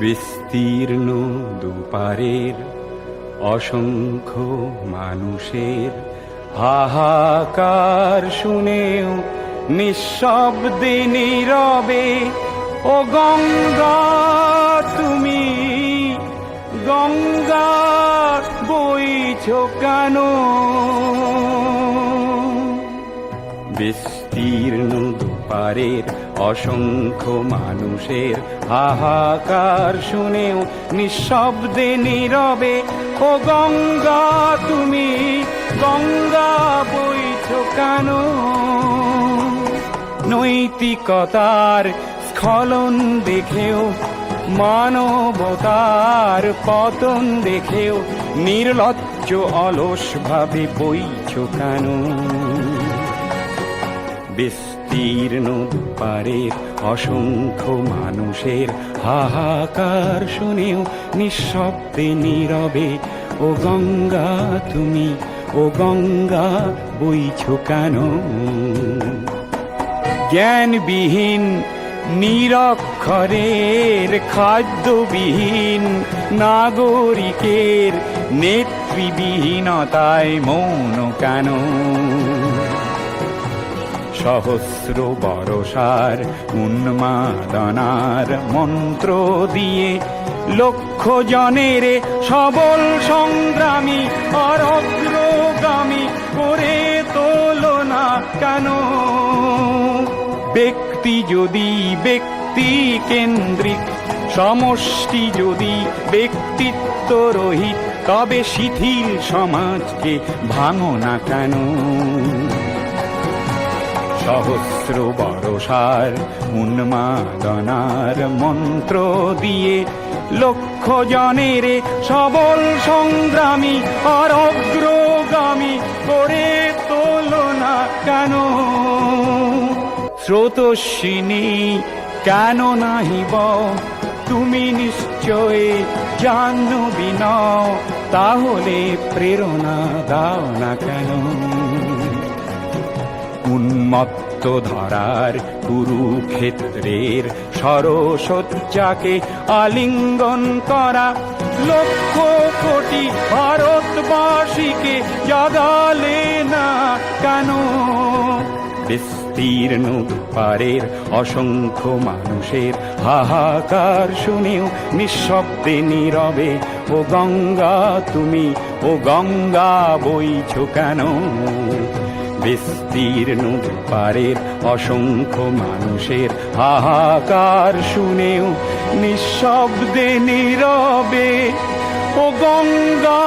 বিস্তীর্ণ দুপারের অসংখ্য মানুষের হাহাকার শুনেও নিঃশব্দে নীরবে ও গঙ্গা তুমি, গঙ্গা বইছো কেন? বিস্তীর্ণ দুপারের অসংখ্য মানুষের হাহাকার শুনেও নিঃশব্দে নীরবে ও গঙ্গা তুমি, গঙ্গা বইছো কেন? নৈতিকতার স্খলন দেখেও, মানবতার পতন দেখেও নির্লজ্জ অলস ভাবে বইছো কেন? বিস্তীর্ণ দুপারের অসংখ্য মানুষের হাহাকার শুনেও নিঃশব্দে নীরবে ও গঙ্গা তুমি, ও গঙ্গা বইছো কেন? জ্ঞানবিহীন নিরক্ষরের খাদ্যবিহীন নাগরিকের নেতৃবিহীনতায় মৌন কেন? সহস্র বরষার উন্মাদনার মন্ত্র দিয়ে লক্ষ জনের সবল সংগ্রামী আর অগ্রগামী করে তোলো না কেন? ব্যক্তি যদি ব্যক্তি কেন্দ্রিক, সমষ্টি যদি ব্যক্তিত্ব রহিত, তবে শিথিল সমাজকে ভাঙো না কেন? সহস্র বরষার উন্মাদনার মন্ত্র দিয়ে লক্ষ জনের সবল সংগ্রামী আর অগ্রগামী করে তোলো না কেন? স্রোতস্বিনী কেন নাহিব তুমি নিশ্চয় জাহ্নবী নও, তাহলে প্রেরণা দাও না কেন? উন্মত্ত ধরার কুরুক্ষেত্রের সরসজ্জাকে আলিঙ্গন করা লক্ষ কোটি ভারতবাসীকে জাগালে না কেন? বিস্তীর্ণ দুপারের অসংখ্য মানুষের হাহাকার শুনেও নিঃশব্দে নীরবে ও গঙ্গা তুমি, ও গঙ্গা বইছো কেন? বিস্তীর্ণ দুপারের অসংখ্য মানুষের হাহাকার শুনেও নিঃশব্দে নীরবে ও গঙ্গা